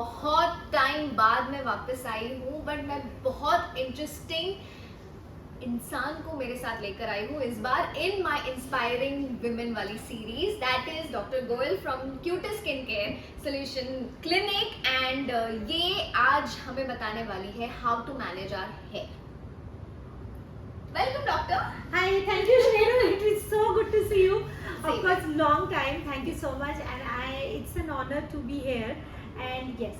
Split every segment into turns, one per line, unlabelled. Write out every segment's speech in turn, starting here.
बहुत टाइम बाद मैं वापस आई हूँ, बट मैं बहुत इंटरेस्टिंग इंसान को मेरे साथ लेकर आई हूँ इस बार इन माई इंस्पायरिंग विमेन वाली series, that is doctor Goyal from QT skin care solution clinic. And ये आज हमें बताने वाली है how to manage our hair. Welcome, doctor.
Hi, thank you, Shrenu. It is so good to see you.
Same.
Of course, long time. Thank you so much, and it's an honor to be here. And yes,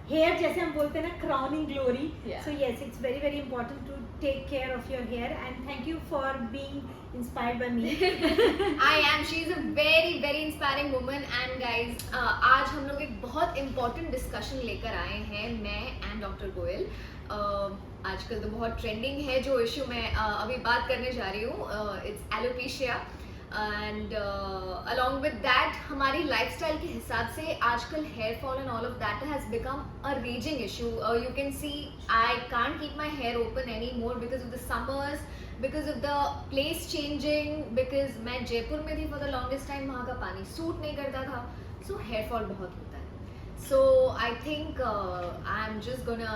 hair, जैसे हम बोलते हैं ना, crowning glory.
Yeah.
So yes, it's very very important to take care of your hair. And thank you for being inspired by me.
I am. She is a very very inspiring woman. And guys, आज हम लोग एक बहुत important discussion लेकर आए हैं, मैं and doctor Goyal. आजकल तो बहुत ट्रेंडिंग है जो इशू मैं अभी बात करने जा रही हूँ, it's alopecia. And along with that हमारी लाइफस्टाइल के हिसाब से आजकल hair fall and all of that has become a raising issue. You can see I can't keep my hair open any more because of the summers, because of the place changing, because मैं जयपुर में थी for the longest time, वहाँ का पानी suit नहीं करता था, so here fall बहुत होता है। So I think I am just gonna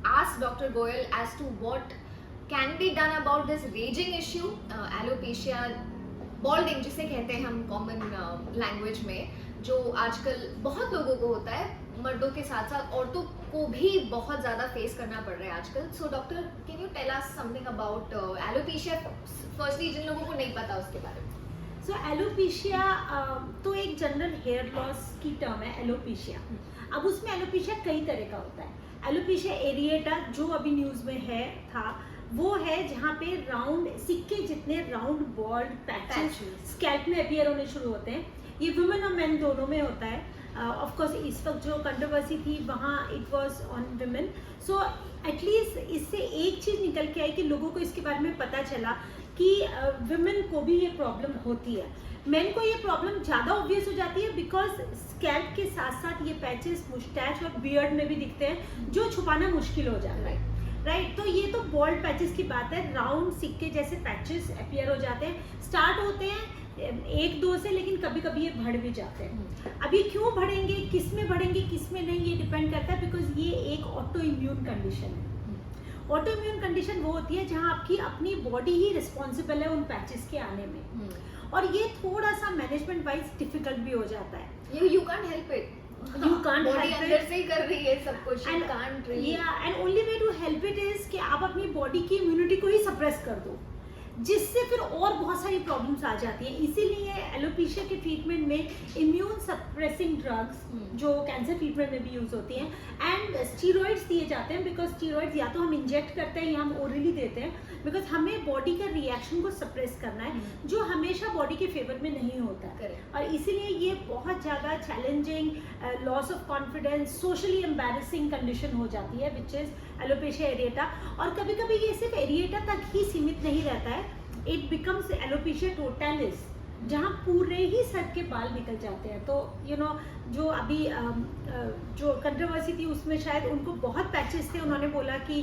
ask Dr. Goyal as to what can be done about this raging issue, alopecia, balding जिसे कहते हैं हम कॉमन लैंग्वेज में, जो आजकल बहुत लोगों को होता है, मर्दों के साथ साथ औरतों को भी बहुत ज़्यादा फेस करना पड़ रहा है आजकल। So doctor, can you tell us something about alopecia, firstly जिन लोगों को नहीं पता उसके बारे में।
सो एलोपेशिया तो एक जनरल हेयर लॉस की टर्म है एलोपेशिया। अब उसमें एलोपेशिया कई तरह का होता है। एलोपेशिया एरिएटा जो अभी न्यूज़ में है था, वो है जहाँ पे राउंड सिक्के जितने राउंड बॉल्ड पैचेस स्कैल्प में अपीयर होने शुरू होते हैं। ये वुमेन और मेन दोनों में होता है। ऑफ कोर्स इस वक्त जो कंट्रोवर्सी थी वहाँ it was on women. So at least इससे एक चीज़ निकल के आई कि लोगों को इसके बारे में पता चला कि वुमेन को भी ये प्रॉब्लम होती है। मेन को ये प्रॉब्लम ज़्यादा ऑब्वियस हो जाती है बिकॉज स्कैल्प के साथ साथ ये पैचेस मुस्टैच और बियर्ड में भी दिखते हैं, जो छुपाना मुश्किल हो जाता है। राइट, तो ये तो बॉल्ड पैचेस की बात है। राउंड सिक्के जैसे पैचेस अपीयर हो जाते हैं, स्टार्ट होते हैं एक दो से, लेकिन कभी कभी ये बढ़ भी जाते हैं। अब ये क्यों बढ़ेंगे, किस में बढ़ेंगे, किस में नहीं, ये डिपेंड करता है बिकॉज ये एक ऑटो इम्यून कंडीशन है। ऑटो इम्यून कंडीशन वो होती है जहाँ आपकी अपनी बॉडी ही रिस्पॉन्सिबल है उन पैचेस के आने में, और ये थोड़ा सा मैनेजमेंट वाइज डिफिकल्ट भी हो जाता है।
You can't help it,
you can't
body अंदर से ही कर रही है सब कुछ, you can't really.
And only way to help it is कि आप अपनी बॉडी की इम्यूनिटी को ही सप्रेस कर दो, जिससे फिर और बहुत सारी प्रॉब्लम्स आ जाती हैं। इसीलिए एलोपेशिया के ट्रीटमेंट में इम्यून सप्रेसिंग ड्रग्स जो कैंसर ट्रीटमेंट में भी यूज होती हैं एंड स्टीरॉइड्स दिए जाते हैं, बिकॉज स्टीरॉइड्स या तो हम इंजेक्ट करते हैं या हम ओरली देते हैं, बिकॉज हमें बॉडी का रिएक्शन को सप्रेस करना है, जो हमेशा बॉडी के फेवर में नहीं होता है। और इसीलिए ये बहुत ज़्यादा challenging, loss of confidence, socially embarrassing condition हो जाती है, विच इज़ एलोपेशिया एरिएटा। और कभी कभी ये सिर्फ एरिएटा तक ही सीमित नहीं रहता है, इट बिकम्स एलोपेशिया टोटलिस, जहाँ पूरे ही सर के बाल निकल जाते हैं। तो यू नो जो अभी जो कंट्रोवर्सी थी उसमें शायद उनको बहुत पैचेस थे, उन्होंने बोला कि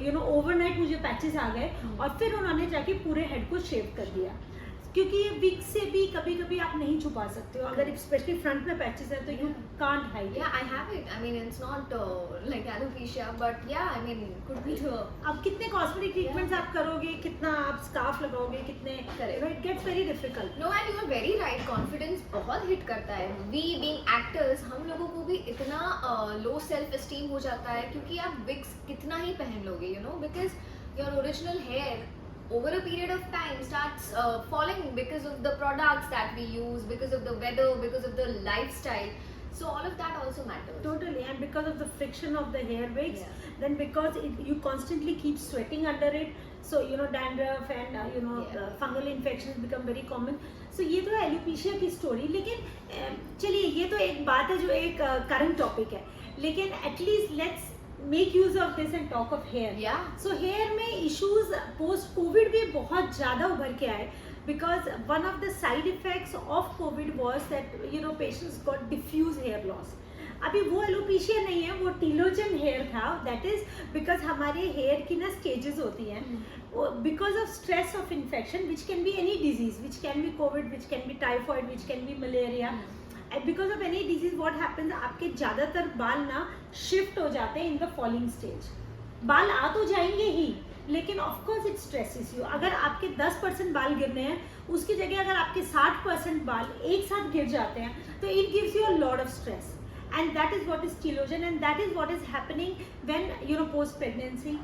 यू नो ओवरनाइट मुझे पैचेस आ गए, और फिर उन्होंने जाके पूरे हेड को शेव कर दिया, क्योंकि ये विग से भी कभी कभी आप नहीं छुपा सकते हो, अगर स्पेशली फ्रंट में पैचेस है तो you can't hide.
Yeah I have it, I mean it's not like alopecia, but yeah I mean could be.
अब कितने कॉस्मेटिक ट्रीटमेंट्स आप करोगे, कितना आप स्कार्फ लगाओगे, कितने, it gets very difficult.
No, and you are very right, confidence बहुत hit करता है। वी बीइंग एक्टर्स, हम लोगों को भी इतना लो सेल्फ एस्टीम हो जाता है, क्योंकि आप विग्स कितना ही पहन लोगे, you know, because your original hair over a period of time starts falling because of the products that we use, because of the weather, because of the lifestyle. So all of that also matters.
Totally, and because of the friction of the hair wigs,
Yeah.
then because you constantly keep sweating under it, so you know dandruff and
Yeah.
fungal infections become very common. So ये तो है alopecia की story. लेकिन चलिए, ये तो एक बात है जो एक करंट टॉपिक है, लेकिन at least let's make use of this and talk of hair. So hair में इश्यूज पोस्ट कोविड भी बहुत ज़्यादा उभर के आए, because one of the side effects of COVID was that you know patients got diffuse hair loss. अभी वो alopecia नहीं है, वो टीलोजन हेयर था। दैट इज बिकॉज हमारे हेयर की ना स्टेजेस होती हैं, because of stress of infection which can be any disease, which can be Covid, which can be typhoid, which can be malaria. Because of any disease what happens, आपके ज़्यादातर बाल ना shift हो जाते हैं इन द फॉलिंग स्टेज. बाल आ तो जाएंगे ही, लेकिन of course it stresses you. अगर आपके 10% बाल गिरने हैं, उसकी जगह अगर आपके 60% बाल एक साथ गिर जाते हैं, तो it gives you a lot of stress. And that is what is telogen, and that is what is happening when, you know, post pregnancy,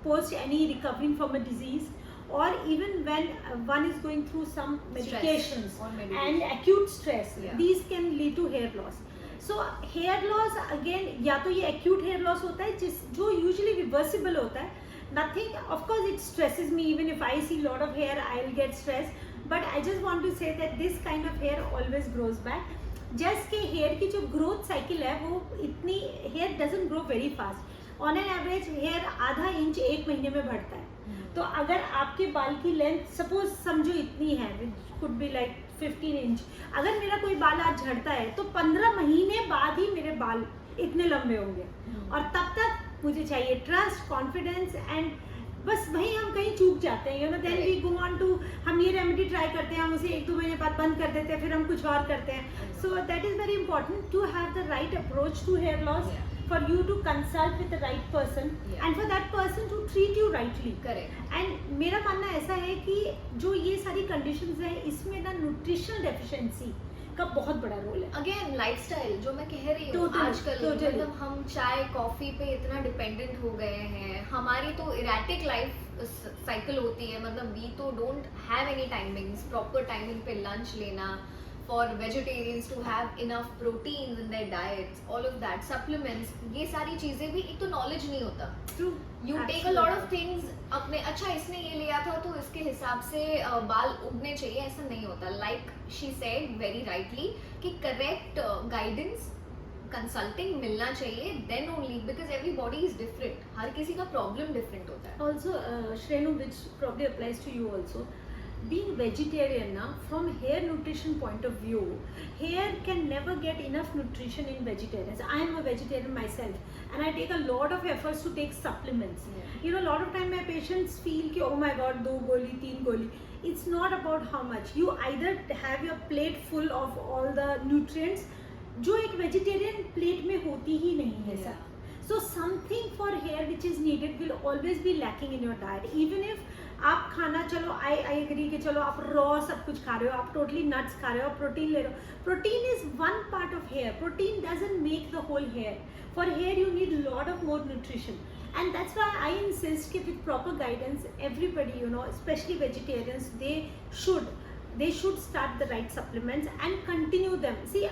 post any recovering from a disease, or even when one is going through some medications and acute stress.
Yeah.
These can lead to hair loss. So hair loss again, या तो ये acute hair loss होता है जो usually reversible होता है. Nothing, of course it stresses me. Even if I see lot of hair, I'll get stressed, but I just want to say that this kind of hair always grows back. Just के hair की जो growth cycle है वो इतनी, hair doesn't grow very fast. On an average hair आधा inch 1 महीने में बढ़ता है. तो अगर आपके बाल की लेंथ सपोज समझो इतनी है, कुड बी लाइक 15 इंच, अगर मेरा कोई बाल आज झड़ता है तो 15 महीने बाद ही मेरे बाल इतने लंबे होंगे. और तब तक मुझे चाहिए ट्रस्ट, कॉन्फिडेंस, एंड बस वहीं हम कहीं चूक जाते हैं. You know, then we go on to, हम ये रेमेडी ट्राई करते हैं, हम उसे 1-2 महीने बाद बंद कर देते हैं, फिर हम कुछ और करते हैं. So that is very important to have the right approach to hair loss, for you to consult with the right person, and for that person to treat you rightly.
Correct.
एंड मेरा मानना ऐसा है कि जो ये सारी कंडीशंस हैं, इसमें ना न्यूट्रिशनल डेफिशिएंसी का बहुत बड़ा रोल है.
अगेन लाइफस्टाइल जो मैं कह रही हूँ,
Totally,
आजकल
totally.
मतलब हम चाय कॉफी पे इतना डिपेंडेंट हो गए हैं. हमारी तो इरेटिक लाइफ साइकिल होती है, मतलब वी तो don't have any timings, proper timing पे लंच लेना, for vegetarians to have enough protein in their diets, all of that, supplements, ये सारी चीजें भी एक तो नॉलेज नहीं होता.
True.
You take a lot of things अपने, अच्छा इसने ये लिया था तो इसके हिसाब से बाल उगने चाहिए, ऐसा नहीं होता. Like she said very rightly कि करेक्ट गाइडेंस, कंसल्टिंग मिलना चाहिए, then only, because everybody is different, हर किसी का प्रॉब्लम डिफरेंट होता है.
Also, Shrenu, which probably applies to you also, being vegetarian now, from hair nutrition point of view, hair can never get enough nutrition in vegetarians. I am a vegetarian myself, and I take a lot of efforts to take supplements.
Yeah.
You know, a lot of time my patients feel कि oh my god, 2 गोली 3 गोली. It's not about how much. You either have your plate full of all the nutrients, जो एक vegetarian plate में होती ही नहीं है sir. So something for hair which is needed will always be lacking in your diet. Even if आप खाना, चलो I agree कि चलो आप raw सब कुछ खा रहे हो, आप totally nuts खा रहे हो, प्रोटीन ले रहे हो. Protein is one part of hair. Protein doesn't make the whole hair. For hair you need lot of more nutrition. And that's why I insist कि with proper guidance, everybody, you know, especially vegetarians, they should start the right supplements and continue them. See,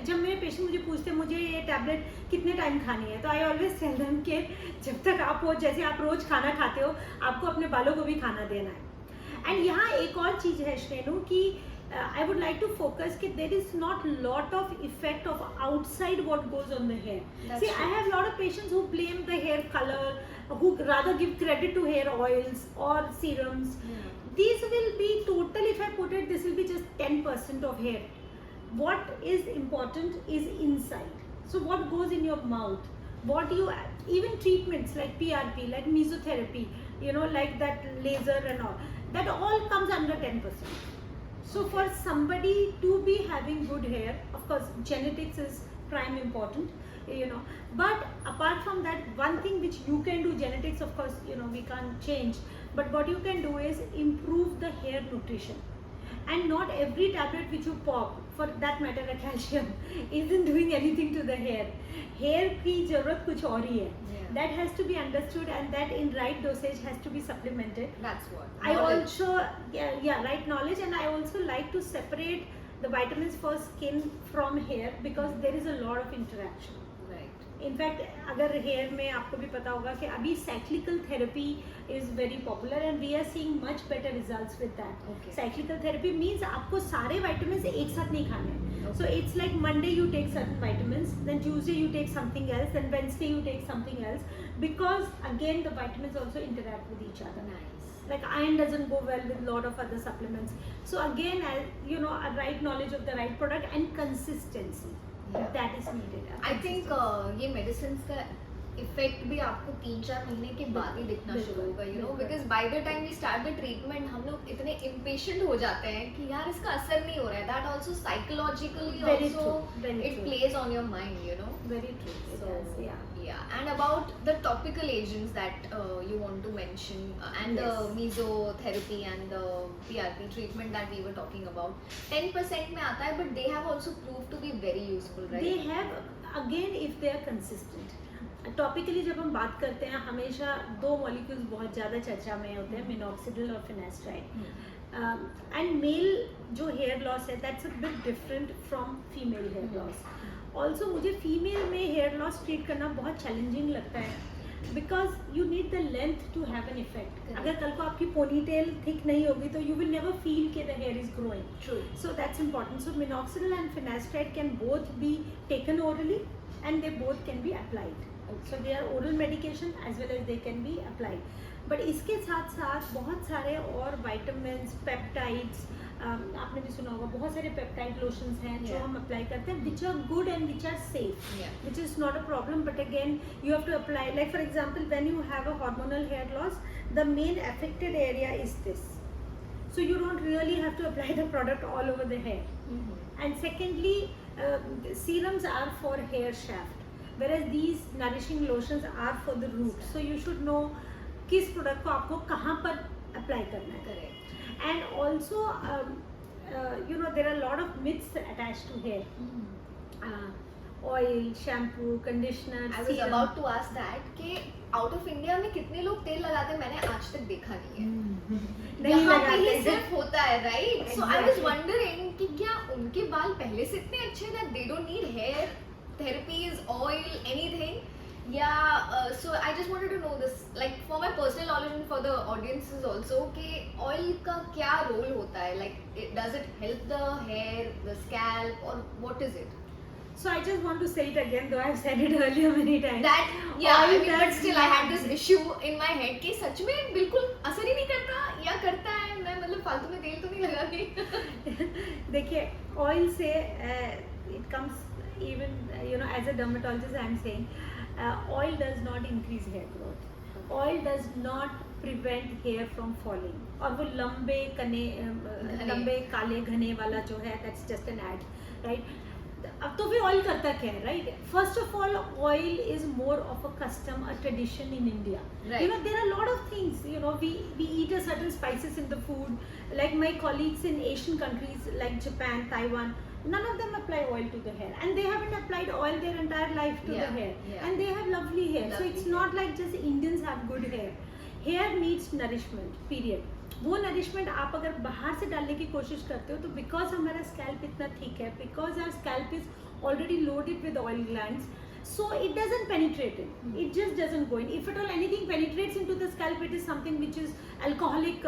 जब मेरे patient मुझे पूछते हैं मुझे ये tablet कितने time खानी है, तो आई ऑलवेज टेल देम कि जब तक आप हो, जैसे आप रोज खाना खाते हो, आपको अपने बालों को भी खाना देना है. एंड यहाँ एक और चीज़ है श्रेणु कि I would like to focus कि there is not lot of effect of outside what goes on the hair.
That's
See,
true.
I have lot of patients who blame the hair color, who rather give credit to hair oils or serums. These will be total, if I put it, this will be just 10% of hair. What is important is inside. So what goes in your mouth, what you, even treatments like PRP, like mesotherapy, you know, like that laser and all, that all comes under 10%. So for somebody to be having good hair, of course genetics is prime important, you know, but apart from that, one thing which you can do, genetics of course, you know, we can't change, but what you can do is improve the hair nutrition. And not every tablet which you pop, for that matter a calcium, isn't doing anything to the hair. Hair की ज़रूरत कुछ और ही है. That has to be understood, and that in right dosage has to be supplemented.
That's what
I also, right knowledge, and I also like to separate the vitamins for skin from hair because there is a lot of interaction.
right.
In fact अगर hair में आपको भी पता होगा कि अभी cyclical therapy is very popular and we are seeing much better results with that.
Okay.
Cyclical therapy means आपको सारे विटामिन्स एक साथ नहीं खाने. So it's like Monday you take certain vitamins, then Tuesday you take something else, then Wednesday you take something else, because again the vitamins also interact with each other.
Nice.
Like iron doesn't go well with lot of other supplements. So again, you know, a right knowledge of the right product and consistency,
Yeah.
that is needed.
I think ये medicines का effect भी आपको 3-4 महीने के बाद ही दिखना
बिल्कुल,
शुरू होगा, यू नो,
बिल्कुल।
Because by the time we start the treatment हम लोग इतने इम्पेशेंट हो जाते हैं कि यार इसका असर नहीं हो रहा है. That also psychologically
Very
also
true, very
it
true.
Plays on your mind, you know.
Very true. It
So
does, yeah.
yeah, and about the topical agents that you want to mention, and the
Yes.
mesotherapy and the PRP treatment that we were talking about, 10% में आता है, but they have also proved to be very useful, right?
They have, again, if they are consistent. Topically जब हम बात करते हैं हमेशा दो मॉलिक्यूल्स बहुत ज़्यादा चर्चा में होते हैं, मिनॉक्सिडिल और फिनेस्ट्राइड. एंड मेल जो हेयर लॉस है that's a bit different from female hair loss. Also मुझे फीमेल में हेयर लॉस ट्रीट करना बहुत चैलेंजिंग लगता है because you need the length to have an effect.
Correct.
अगर कल को आपकी पोनीटेल थिक नहीं होगी तो यू विल नेवर फील कि the here is growing.
True.
So that's important. So minoxidil and finasteride can both be taken orally and they both can be applied. So they are oral medication as well as they can be applied. But इसके साथ साथ बहुत सारे और vitamins, peptides, आपने भी सुना होगा बहुत सारे पेप्टाइड लोशंस हैं जो
Yeah.
हम अप्लाई करते हैं which are good and which are safe.
Yeah.
Which is not a problem, but again you have to apply, like for example when you have a hormonal hair loss, the main affected area is this. So you don't really have to apply the product all over the hair. And secondly, serums are for hair shaft, whereas these nourishing lotions are for the root. So you should know किस product को आपको कहाँ पर apply करना है.
Correct.
And also, you know, there are a lot of myths attached to hair. Oil, shampoo, conditioner,
I was
serum.
about to ask that कि out of India में कितने लोग तेल लगाते हैं, मैंने आज तक देखा नहीं है.
नहीं
यहाँ पे
लगाते
ही
हैं.
सिर्फ होता है, right? So I was
Exactly.
Wondering कि क्या उनके बाल पहले से इतने अच्छे that they don't need hair therapies, oil, anything. Yeah, so I just wanted to know this, like for my personal knowledge and for the audiences also, कि oil का क्या role होता है? Like, does it help the hair, the scalp, or what is it?
So I just want to say it again, though I've said it earlier many times.
That, yeah, I
Oil
mean, but
does
still I had
not-
this issue in my head कि सच में बिल्कुल असर ही नहीं करता या करता है, मैं मतलब फालतू में तेल तो नहीं लगा रही.
देखिए ऑयल से it comes, even you know, as a dermatologist I'm saying oil does not increase hair growth. Oil does not prevent hair from falling. और वो लंबे लंबे काले घने वाला जो है that's just an ad, right? अब तो भी ऑयल करता क्या है, right? First of all oil is more of a custom, a tradition in India. You know, there are a lot of things, you know, we eat a certain spices in the food, like my colleagues in Asian countries like Japan, Taiwan, none of them apply oil to the hair, and they haven't applied oil their entire life to the hair, and they have lovely hair. So it's not like just Indians have good hair. Hair needs nourishment, period. वो nourishment आप अगर बाहर से डालने की कोशिश करते हो तो बिकॉज हमारा स्कैल्प इतना थिक है, because our scalp is already loaded with oil glands, so it doesn't penetrate it. It just doesn't go in. If at all anything penetrates into the scalp, it is something which is alcoholic,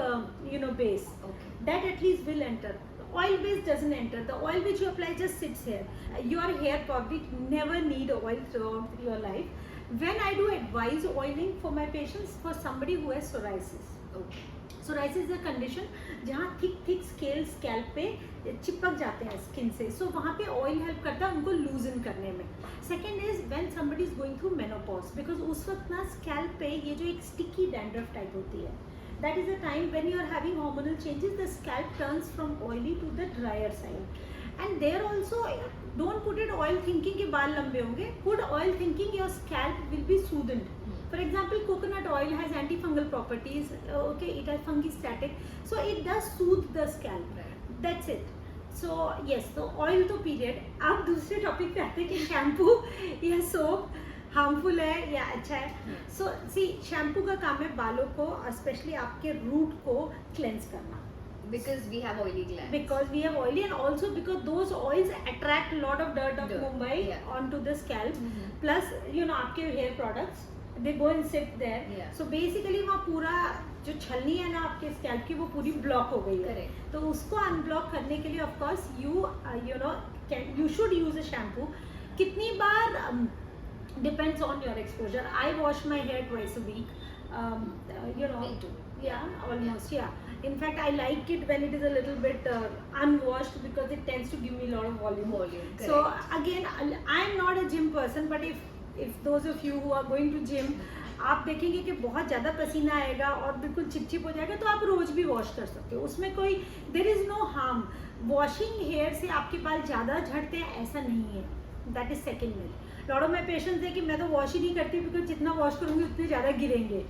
you know, base.
Okay.
That at least will enter. Oil base doesn't enter. The oil which you apply just sits here. Your hair probably never need oil throughout your life. When I do advise oiling for my patients, for somebody who has psoriasis.
Okay.
Psoriasis is a condition जहाँ thick scale scalp पे चिपक जाते हैं skin से, सो वहाँ पे oil help करता है उनको लूजन करने में. Second is when somebody is going through menopause, because उस वक्त ना स्कैल्प पे ये जो एक स्टिकी डैंड्रफ टाइप होती है, that is a time when you are having hormonal changes, the scalp turns from oily to the dryer side. And there also don't put it oil thinking के बाल लंबे होंगे, put oil thinking your scalp will be soothened. For example, coconut oil has antifungal properties. Okay, it has fungistatic, so it does soothe the scalp.
Right.
That's it. So yes, so oil तो period. अब दूसरे topic पे आते हैं कि shampoo या soap harmful है या अच्छा है. सो सी, शैम्पू का काम है बालों को, स्पेशली आपके रूट को क्लेंस करना.
Because we have oily glands.
Because we have oily, and also because those oils attract a lot of dirt of
Dirt,
Mumbai
yeah.
onto the scalp.
Mhm.
Plus, you know, आपके hair products, they go and sit there.
Yeah.
So basically वहाँ पूरा जो छलनी है ना आपके scalp की वो पूरी ब्लॉक हो गई है.
Correct.
तो उसको अनब्लॉक करने के लिए of course you know, you should use a shampoo. कितनी बार depends on your exposure. I wash my hair twice a week. You know.
Me too.
Yeah, almost. Yeah. In fact, I like it when it is a little bit unwashed because it tends to give me a lot of volume.
Volume,
So
correct.
again, I'm not a gym person, but if if those of you who are going to gym, आप देखेंगे कि बहुत ज़्यादा पसीना आएगा और बिल्कुल चिपचिप हो जाएगा, तो आप रोज भी वॉश कर सकते हो, उसमें कोई there is no harm. Washing hair से आपके बाल ज़्यादा झड़ते हैं ऐसा नहीं है, that is second myth. Lot of my patients है कि मैं तो वॉश ही नहीं करती बिकॉज जितना वॉश करूँगी उतने ज़्यादा गिरेंगे।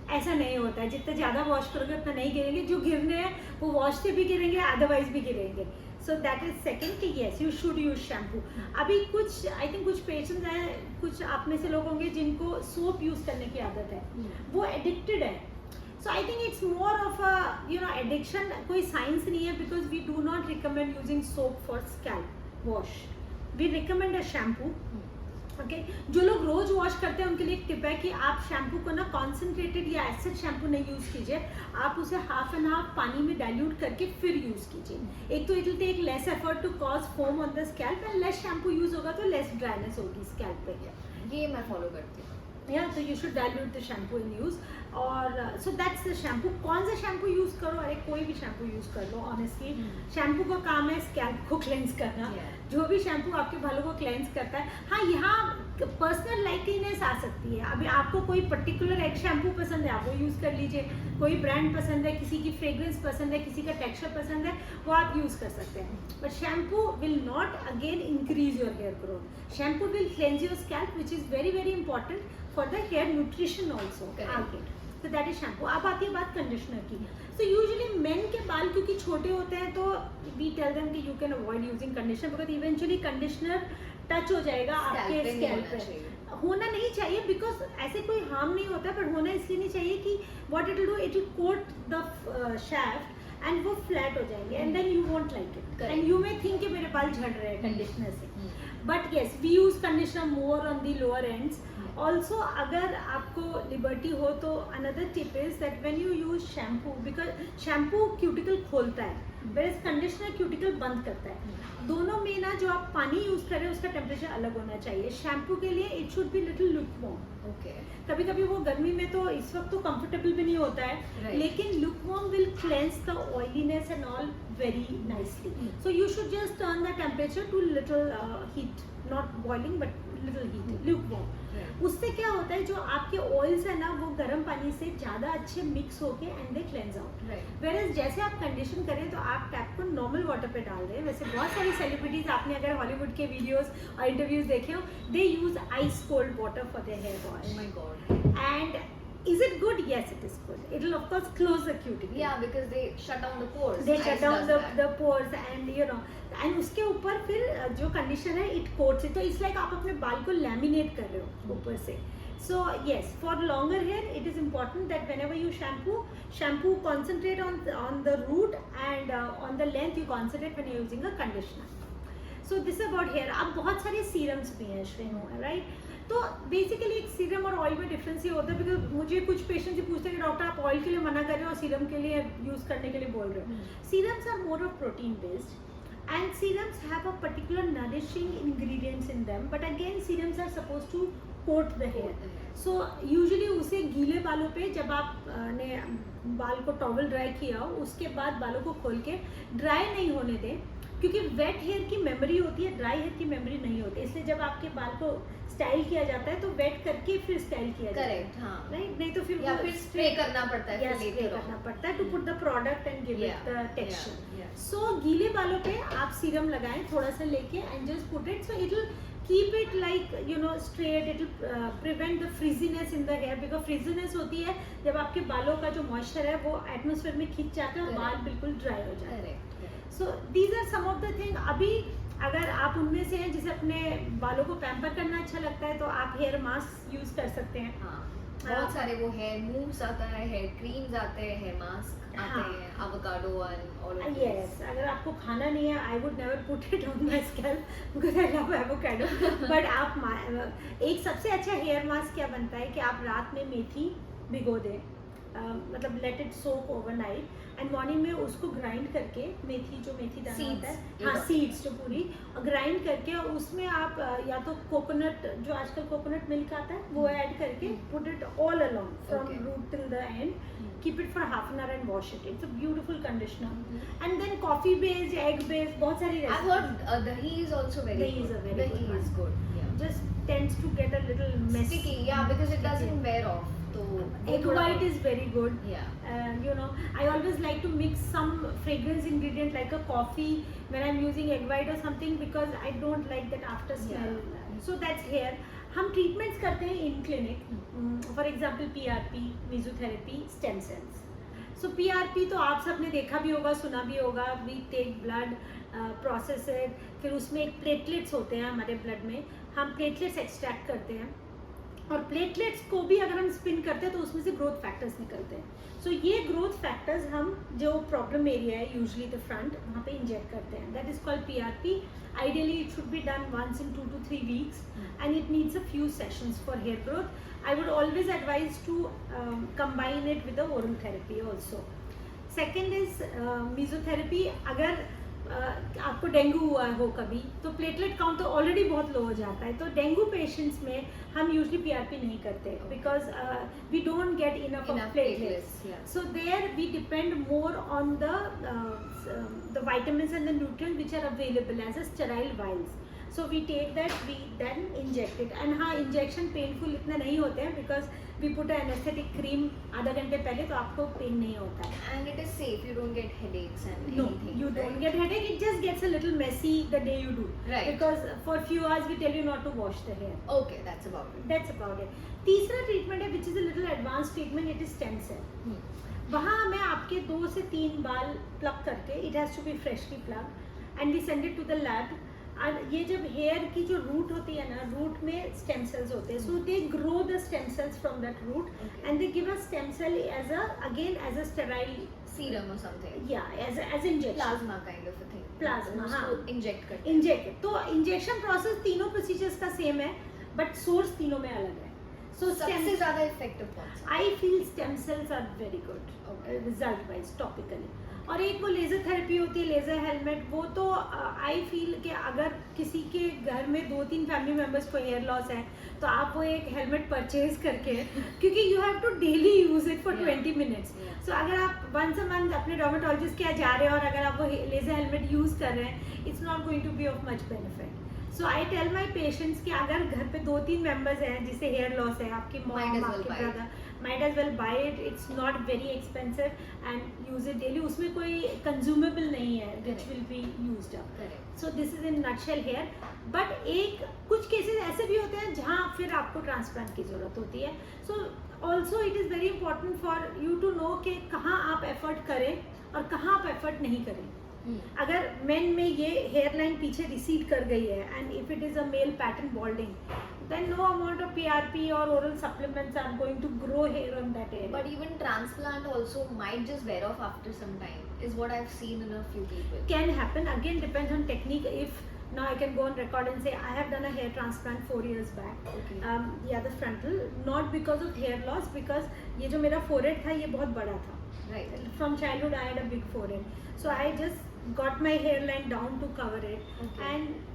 ऐसा नहीं होता है, जितने ज़्यादा वॉश करोगे उतना नहीं गिरेंगे, जो गिरने हैं वो वॉश से भी गिरेंगे, अदरवाइज भी गिरेंगे। सो दैट इज सेकेंड कि yes you should use shampoo. अभी कुछ आई थिंक कुछ पेशेंट्स हैं, कुछ आप में से लोग होंगे जिनको सोप यूज़ करने की आदत है, वो एडिक्टेड है। So I think it's more of a addiction, कोई साइंस नहीं है, because we do not recommend using soap for scalp wash, we recommend a shampoo. Okay, जो लोग रोज वॉश करते हैं उनके लिए एक टिप है कि आप शैम्पू को ना कॉन्सेंट्रेटेड या एसिड शैम्पू नहीं यूज़ कीजिए, आप उसे हाफ एंड हाफ पानी में डाइल्यूट करके फिर यूज़ कीजिए। एक तो it will take less effort to cause foam on the scalp and less shampoo use होगा तो लेस ड्राइनेस होगी स्कैल्प पे।
ये मैं फॉलो करती हूँ।
या तो you should dilute the shampoo in use. और सो दैट्स द शैम्पू। कौन सा शैम्पू यूज़ करो, अरे कोई भी शैम्पू यूज़ कर लो, ऑनेस्टली शैम्पू का काम है स्कैल्प को क्लेंस करना। जो भी शैम्पू आपके बालों को क्लेंस करता है, हाँ यहाँ पर्सनल लाइकलीनेस आ सकती है। अभी आपको कोई पर्टिकुलर एक शैम्पू पसंद है, आप वो यूज़ कर लीजिए, कोई ब्रांड पसंद है, किसी की फ्रेग्रेंस पसंद है, किसी का टेक्सचर पसंद है, वो आप यूज़ कर सकते हैं। But shampoo will not again increase your hair growth. Shampoo will cleanse your scalp which is very very important for the hair nutrition also आगे। तो दैट इज शैम्पू। अब आती है बात कंडीशनर की। सो यूजुअली मेन के बाल क्योंकि छोटे होते हैं तो वी टेल देम कि you can avoid using conditioner because eventually conditioner touch हो जाएगा आपके स्कैल्प पे। होना नहीं चाहिए बिकॉज ऐसे कोई हार्म नहीं होता, पर होना इसलिए नहीं चाहिए कि what it will do, it will coat the shaft and वो फ्लैट हो जाएंगे and then you won't like it and you may think कि मेरे बाल झड़ रहे हैं कंडीशनर से। But yes we use conditioner more on the lower ends. Also अगर आपको लिबर्टी हो तो another tip is that when you use shampoo, because shampoo cuticle खोलता है वेयरएज कंडीशनर क्यूटिकल बंद करता है। दोनों में ना जो आप पानी यूज कर रहे हैं उसका टेम्परेचर अलग होना चाहिए। शैम्पू के लिए it should be little lukewarm.
Okay,
कभी कभी वो गर्मी में तो इस वक्त तो कंफर्टेबल भी नहीं होता है, लेकिन lukewarm will cleanse the oiliness and all very nicely. So you should just turn the temperature to little heat, not boiling but little heat, lukewarm. उससे क्या होता है, जो आपके ऑयल्स है ना वो गर्म पानी से ज़्यादा अच्छे मिक्स होके and they cleanse out. Whereas जैसे आप कंडीशन करें तो आप टैप को नॉर्मल वाटर पे डाल दें। वैसे बहुत सारी सेलिब्रिटीज आपने अगर हॉलीवुड के वीडियोस और इंटरव्यूज देखे हो, they use ice cold water for their hair wash.
Oh my God.
And is it good? Yes, it is good. It will of course close the cuticle.
Yeah, because they shut down the pores.
They
Ice
shut down
does that.
the pores and you know, and उसके ऊपर फिर जो condition है it quotes it, तो it's like आप अपने बाल को लैमिनेट कर रहे हो ऊपर से। So yes, for longer hair it is important that whenever you shampoo concentrate on the root and on the length you concentrate when you're using a conditioner. So this is about hair. अब बहुत सारे serums भी हैं Shrenu, right? तो basically एक serum और oil में difference ये होता है, बिकॉज मुझे कुछ पेशेंट से पूछते हैं कि डॉक्टर आप ऑयल के लिए मना कर रहे हो और सीरम के लिए यूज़ करने के लिए बोल रहे हो। Serums are more of protein based and serums have a particular nourishing ingredients in them, but again serums are suppose to coat the hair. So usually उसे गीले बालों पे जब आप ने बाल को टॉवल ड्राई किया हो उसके बाद बालों को खोल के ड्राई नहीं होने दें, क्योंकि वेट हेयर की मेमोरी होती है, ड्राई हेयर की मेमोरी नहीं होती। इसलिए जब आपके बाल को स्टाइल किया जाता है तो वेट करके फिर स्टाइल किया जाता है।
करेक्ट, हाँ।
राइट, नहीं तो फिर
या फिर स्प्रे करना पड़ता है,
स्प्रे करना पड़ता है to put the product and give it the texture. So गीले बालों पे आप सीरम लगाएं थोड़ा सा लेके and just put it, so it will keep it like you know straight. It will prevent the frizziness in the hair, because frizziness होती है जब आपके बालों का जो मॉइस्चर है वो एटमॉस्फेयर में खिंच जाता है और बाल बिल्कुल ड्राई हो जाते हैं। So these are some of the thing. अभी अगर आप उनमें से हैं जिसे अपने बालों को पैम्पर करना अच्छा लगता है तो आप हेयर मास्क यूज कर सकते हैं।
बहुत सारे वो हेयर मूव्स आता है, हेयर क्रीम्स आते हैं, हेयर मास्क आते हैं, avocado and all of
yes. अगर आपको खाना नहीं है, I would never put it on my scalp because I love avocado, but आप एक सबसे अच्छा हेयर मास्क क्या बनता है कि आप रात में मेथी भिगो दें, मतलब let it soak overnight and morning में उसको ग्राइंड करके मेथी दाना होता है, हाँ सीड्स जो पूरी ग्राइंड करके उसमें आप या तो कोकोनट, जो आजकल कोकोनट मिल्क आता है वो ऐड करके put it all along from root till the end keep it for half an hour and wash it. It's a beautiful conditioner. And then coffee based, egg based, बहुत सारी
I've
recipes.
heard dahi is also very
Dahi
good.
is a very
dahi
good
is
one.
good. Yeah.
Just tends to get a little messy.
Sticky, yeah, because it doesn't wear off. So
Egg white is very good.
Yeah.
You know, I always like to mix some fragrance ingredient like a coffee when I'm using egg white or something because I don't like that after smell. So that's hair. हम treatments करते हैं in clinic. For example, PRP, mesotherapy, stem cells. So PRP तो आप सबने देखा भी होगा, सुना भी होगा. We take blood, process it. फिर उसमें एक platelets होते हैं हमारे blood में. हम platelets extract करते हैं. और प्लेटलेट्स को भी अगर हम स्पिन करते हैं तो उसमें से ग्रोथ फैक्टर्स निकलते हैं. सो ये ग्रोथ फैक्टर्स हम जो प्रॉब्लम एरिया है यूजली द फ्रंट वहाँ पे इंजेक्ट करते हैं. That is called PRP. Ideally it should be done once in 2 to 3 weeks and it needs a few sessions for hair growth. I would always advise to combine it with the oral therapy also. Second is mesotherapy. अगर आपको dengue हुआ हो कभी तो platelet count तो already बहुत लो हो जाता है. तो डेंगू पेशेंट्स में हम यूजली पीआरपी नहीं करते because we don't get enough of platelets. So there we depend more on the vitamins and the nutrients which are available as a sterile vials. So we take that, we then inject it. And हाँ, injection painful इतना नहीं होते हैं because we put an anesthetic cream आधा घंटे पहले तो आपको पेन नहीं होता है.
And it is safe. You don't get headaches and
No,
anything.
you
right?
don't get headache. It just gets a little messy the day you do.
Right.
Because for few hours we tell you not to wash the hair.
Okay, that's about it.
That's about it. तीसरा treatment है which is a little advanced treatment. It is stem cell. वहाँ हमें आपके 2 से 3 बाल plug करके, it has to be freshly plugged, and we send it to the lab. और ये जब हेयर की जो रूट होती है ना, रूट में स्टेम सेल्स होते हैं. So they grow the stem cells from that root and they give a stem cell as a sterile
Serum or something.
या as injection.
Plasma kind of a thing.
Plasma, हाँ.
उसको inject करते हैं.
Inject. तो injection process तीनों procedures का same है but source तीनों में अलग है. सो
सबसे ज़्यादा effective कौन सा?
I feel stem cells are very good
Okay.
Result wise topically. और एक वो लेज़र थेरेपी होती है, लेज़र हेलमेट. वो तो आई फील कि अगर किसी के घर में 2-3 फैमिली मेम्बर्स को हेयर लॉस है तो आप वो एक हेलमेट परचेज करके क्योंकि you have to daily use it for 20 minutes. So अगर आप वंस अ मंथ अपने डर्मेटोलॉजिस्ट के यहाँ जा रहे हैं और अगर आप वो लेज़र हेलमेट यूज़ कर रहे हैं, it's not going to be of much benefit. So I tell my patients कि अगर घर पे 2-3 मेंबर्स हैं जिसे हेयर लॉस है, आपकी
Might as
मॉम,
well
आपके
buy it.
Brother, might as well buy it. It's not very expensive and use it daily. उसमें कोई consumable नहीं है which will be used up.
Correct.
So this is in nutshell here. But एक कुछ cases ऐसे भी होते हैं जहाँ फिर आपको transplant की ज़रूरत होती है. So also it is very important for you to know कि कहाँ आप effort करें और कहाँ आप effort नहीं करें. अगर मेन में ये हेयर लाइन पीछे रिसीड कर गई है and if it is a male pattern बॉल्डिंग, then no amount of PRP or oral supplements are going to grow hair on that area.
But even transplant also might just wear off after some time, is what I've seen in a few people.
Can happen. Again, depends on technique. If now I can go on record and say I have done a hair transplant 4 years back.
Okay.
Yeah, the frontal, not because of hair loss, because ये जो मेरा forehead था ये बहुत बड़ा था.
Right.
From childhood I had a big forehead, so I just got my hairline down to cover it.
Okay.
And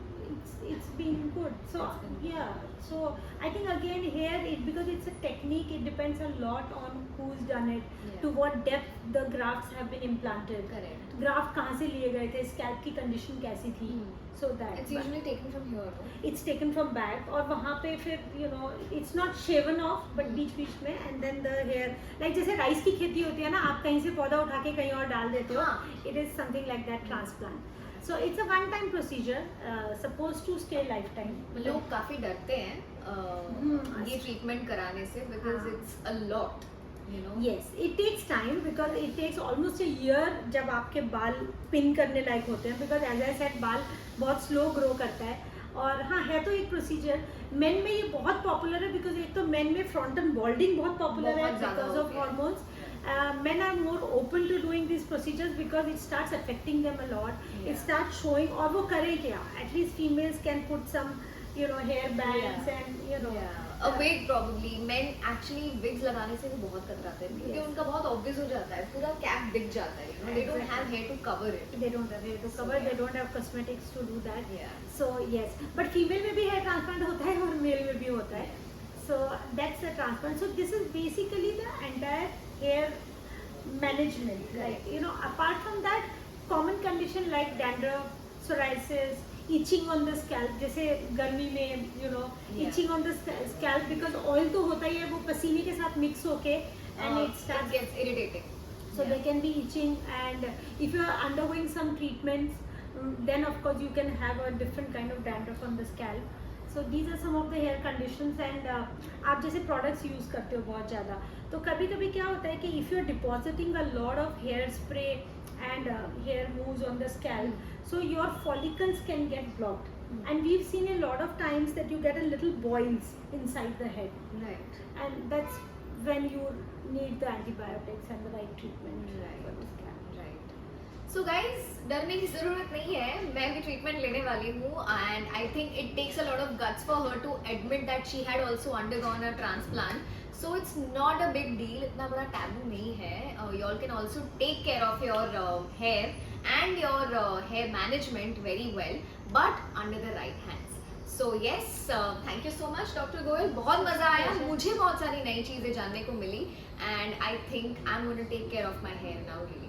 it's been good. So
It's been good.
yeah, so I think again here because it's a technique, it depends a lot on who's done it,
Yeah.
to what depth the grafts have been implanted.
Correct.
Graft कहाँ से लिए गए थे, scalp की condition कैसी थी. So that
It's usually taken from here, no?
it's taken from back और वहाँ पे फिर you know it's not shaven off but बीच बीच में and then the hair like जैसे राइस की खेती होती है ना, आप कहीं से पौधा उठा के कहीं और डाल देते हो.
हाँ.
It is something like that transplant. So it's a one-time procedure, supposed to stay lifetime.
लोग काफी डरते हैं ये ट्रीटमेंट कराने से because
हाँ.
it's a lot, you know.
Yes, it takes time because it takes almost a year जब आपके बाल पिन करने लायक होते हैं, because as I said बाल बहुत स्लो ग्रो करता है. और हाँ, है तो एक प्रोसीजर. मेन में ये बहुत पॉपुलर है बिकॉज एक तो मेन में फ्रंट एंड बॉल्डिंग बहुत पॉपुलर है
बहुत ज़्यादा
बिकॉज
हो
ऑफ
गया है.
Hormones. Men are more open to doing these procedures because it starts affecting them a lot.
Yeah.
It starts showing, और वो करें क्या? At least females can put some, you know, hair bands
Yeah.
and you know.
A wig probably. Men actually wigs लगाने से भी बहुत कतराते हैं क्योंकि
Yes.
उनका बहुत obvious हो जाता है, पूरा कैप दिख जाता है, you know. They don't have hair to cover it.
They don't have hair to
So,
cover. They
yeah.
don't have cosmetics to do that.
Yeah.
So yes, but female में भी hair transplant होता है और male में भी होता है. So that's the transplant. So this is basically the entire hair management. Like,
Correct.
you know, apart from that, common condition like dandruff, psoriasis, itching on the scalp, जैसे गर्मी में you know
Yeah.
itching on the scalp because oil तो होता ही है, वो पसीने के साथ mix होके and it
It
starts,
gets irritating.
so
Yeah.
there can be itching. And if you are undergoing some treatments, then of course you can have a different kind of dandruff on the scalp. So these are some of the hair conditions. And आप जैसे products use करते हो बहुत ज़्यादा, तो कभी कभी क्या होता है कि if you are depositing a lot of hair spray and hair mousse on the scalp, so your follicles can get blocked. And we've seen a lot of times that you get a little boils inside the head,
Right.
and that's when you need the antibiotics and the right treatment for the scalp.
Right. So guys, डरने की ज़रूरत नहीं है, मैं भी treatment लेने वाली हूँ and I think it takes a lot of guts for her to admit that she had also undergone a transplant. So it's not a big deal, इतना बड़ा taboo नहीं है. You all can also take care of your hair and your hair management very well, but under the right hands. So yes, thank you so much Dr. Goel. बहुत मज़ा आया, मुझे बहुत सारी नई चीज़ें जानने को मिली and I think I'm going to take care of my hair now really.